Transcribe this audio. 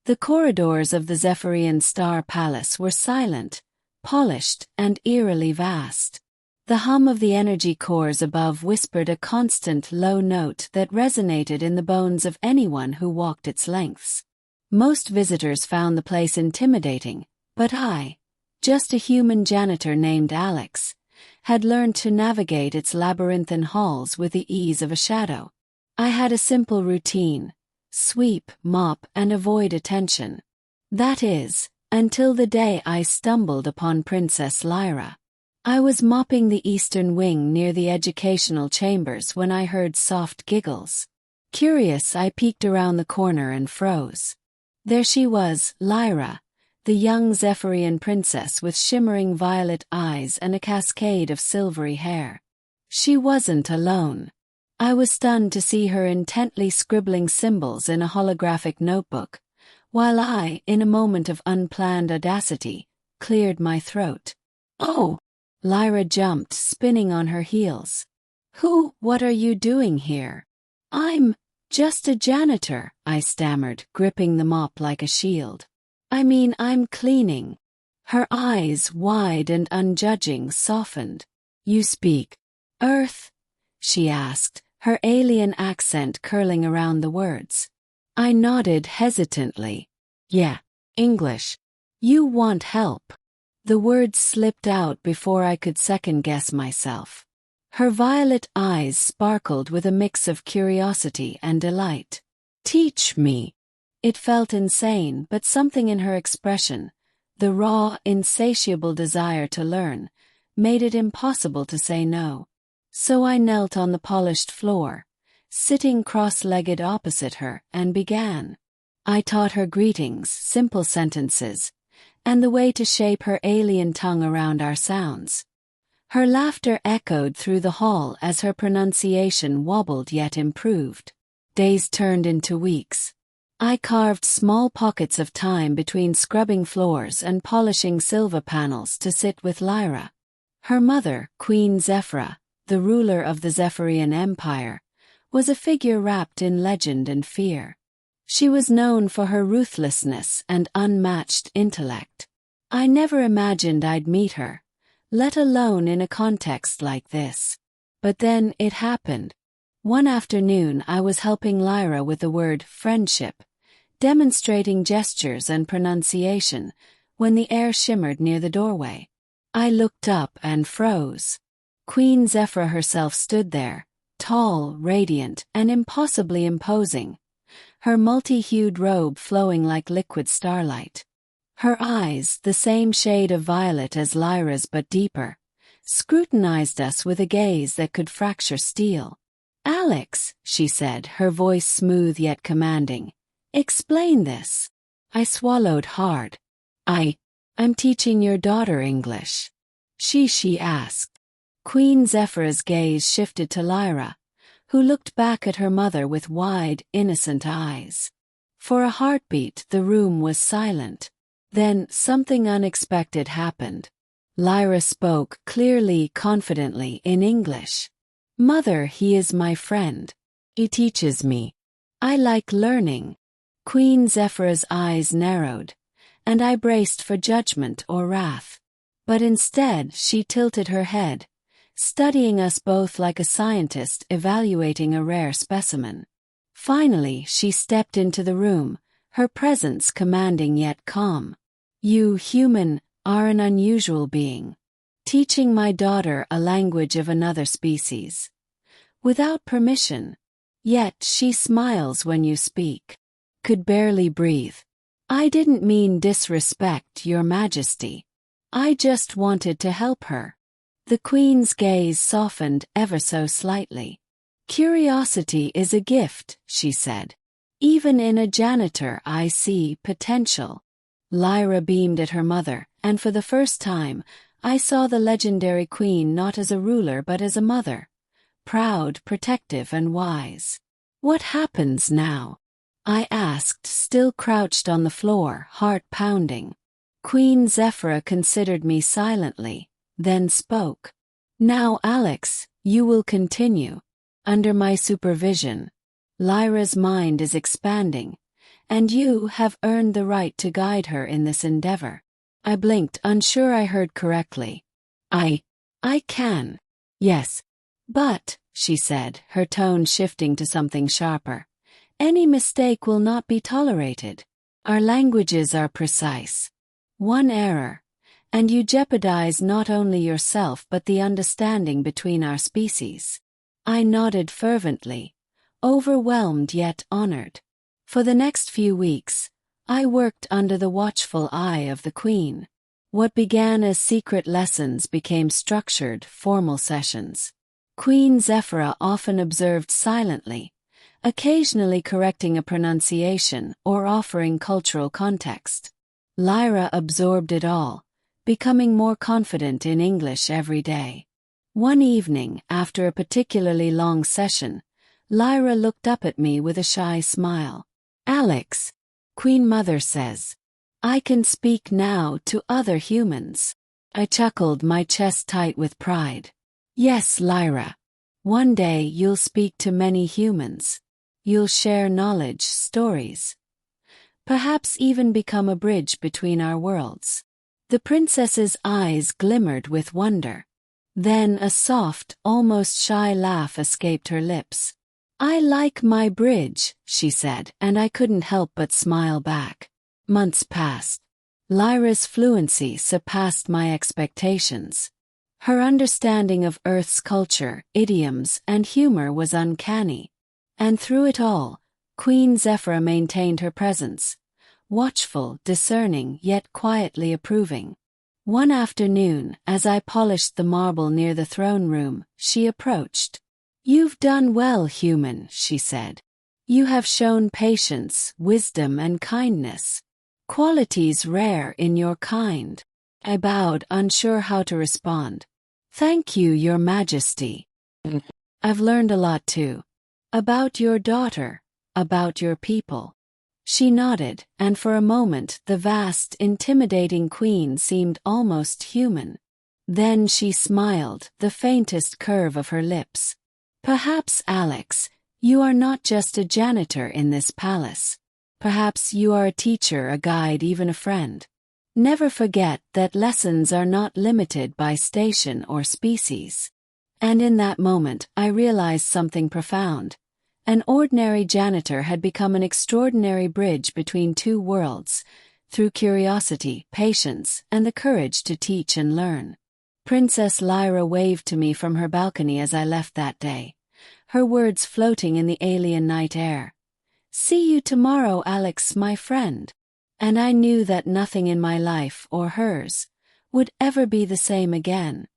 The corridors of the Zephyrian Star Palace were silent, polished, and eerily vast. The hum of the energy cores above whispered a constant low note that resonated in the bones of anyone who walked its lengths. Most visitors found the place intimidating, but I, just a human janitor named Alex, had learned to navigate its labyrinthine halls with the ease of a shadow. I had a simple routine: sweep, mop, and avoid attention. That is, until the day I stumbled upon Princess Lyra. I was mopping the eastern wing near the educational chambers when I heard soft giggles. Curious, I peeked around the corner and froze. There she was, Lyra, the young Zephyrian princess with shimmering violet eyes and a cascade of silvery hair. She wasn't alone. I was stunned to see her intently scribbling symbols in a holographic notebook, while I, in a moment of unplanned audacity, cleared my throat. "Oh!" Lyra jumped, spinning on her heels. What are you doing here?" "I'm just a janitor," I stammered, gripping the mop like a shield. I'm cleaning." Her eyes, wide and unjudging, softened. "You speak Earth?" she asked, her alien accent curling around the words. I nodded hesitantly. "Yeah, English." "You want help." The words slipped out before I could second-guess myself. Her violet eyes sparkled with a mix of curiosity and delight. "Teach me." It felt insane, but something in her expression, the raw, insatiable desire to learn, made it impossible to say no. So I knelt on the polished floor, sitting cross-legged opposite her, and began. I taught her greetings, simple sentences, and the way to shape her alien tongue around our sounds. Her laughter echoed through the hall as her pronunciation wobbled yet improved. Days turned into weeks. I carved small pockets of time between scrubbing floors and polishing silver panels to sit with Lyra. Her mother, Queen Zephyra, the ruler of the Zephyrian Empire, was a figure wrapped in legend and fear. She was known for her ruthlessness and unmatched intellect. I never imagined I'd meet her, let alone in a context like this. But then it happened. One afternoon I was helping Lyra with the word friendship, demonstrating gestures and pronunciation, when the air shimmered near the doorway. I looked up and froze. Queen Zephyra herself stood there, tall, radiant, and impossibly imposing, her multi-hued robe flowing like liquid starlight. Her eyes, the same shade of violet as Lyra's but deeper, scrutinized us with a gaze that could fracture steel. "Alex," she said, her voice smooth yet commanding, "explain this." I swallowed hard. I'm teaching your daughter English." She asked. Queen Zephyra's gaze shifted to Lyra, who looked back at her mother with wide, innocent eyes. For a heartbeat, the room was silent. Then something unexpected happened. Lyra spoke clearly, confidently, in English. "Mother, he is my friend. He teaches me. I like learning." Queen Zephyra's eyes narrowed, and I braced for judgment or wrath. But instead she tilted her head, studying us both like a scientist evaluating a rare specimen. Finally she stepped into the room, her presence commanding yet calm. "You, human, are an unusual being. Teaching my daughter a language of another species. Without permission. Yet she smiles when you speak." Could barely breathe. "I didn't mean disrespect, Your Majesty. I just wanted to help her." The Queen's gaze softened ever so slightly. "Curiosity is a gift," she said. "Even in a janitor I see potential." Lyra beamed at her mother, and for the first time, I saw the legendary queen not as a ruler but as a mother. Proud, protective, and wise. "What happens now?" I asked, still crouched on the floor, heart pounding. Queen Zephyra considered me silently, then spoke. "Now, Alex, you will continue. Under my supervision. Lyra's mind is expanding, and you have earned the right to guide her in this endeavor. I blinked, unsure I heard correctly. I can. Yes. But, she said, her tone shifting to something sharper, any mistake will not be tolerated. Our languages are precise. One error, and you jeopardize not only yourself but the understanding between our species. I nodded fervently, overwhelmed yet honored. For the next few weeks, I worked under the watchful eye of the Queen. What began as secret lessons became structured, formal sessions. Queen Zephyra often observed silently, occasionally correcting a pronunciation or offering cultural context. Lyra absorbed it all, becoming more confident in English every day. One evening, after a particularly long session, Lyra looked up at me with a shy smile. "Alex, Queen Mother says, I can speak now to other humans." I chuckled, my chest tight with pride. "Yes, Lyra. One day you'll speak to many humans. You'll share knowledge, stories. Perhaps even become a bridge between our worlds." The princess's eyes glimmered with wonder. Then a soft, almost shy laugh escaped her lips. "I like my bridge," she said, and I couldn't help but smile back. Months passed. Lyra's fluency surpassed my expectations. Her understanding of Earth's culture, idioms, and humor was uncanny. And through it all, Queen Zephyra maintained her presence, watchful, discerning, yet quietly approving. One afternoon, as I polished the marble near the throne room, she approached. "You've done well, human," she said. "You have shown patience, wisdom, and kindness. Qualities rare in your kind." I bowed, unsure how to respond. "Thank you, Your Majesty. I've learned a lot too. About your daughter, about your people." She nodded, and for a moment the vast, intimidating queen seemed almost human. Then she smiled, the faintest curve of her lips. "Perhaps, Alex, you are not just a janitor in this palace. Perhaps you are a teacher, a guide, even a friend. Never forget that lessons are not limited by station or species." And in that moment, I realized something profound. An ordinary janitor had become an extraordinary bridge between two worlds, through curiosity, patience, and the courage to teach and learn. Princess Lyra waved to me from her balcony as I left that day, her words floating in the alien night air. "See you tomorrow, Alex, my friend." And I knew that nothing in my life, or hers, would ever be the same again.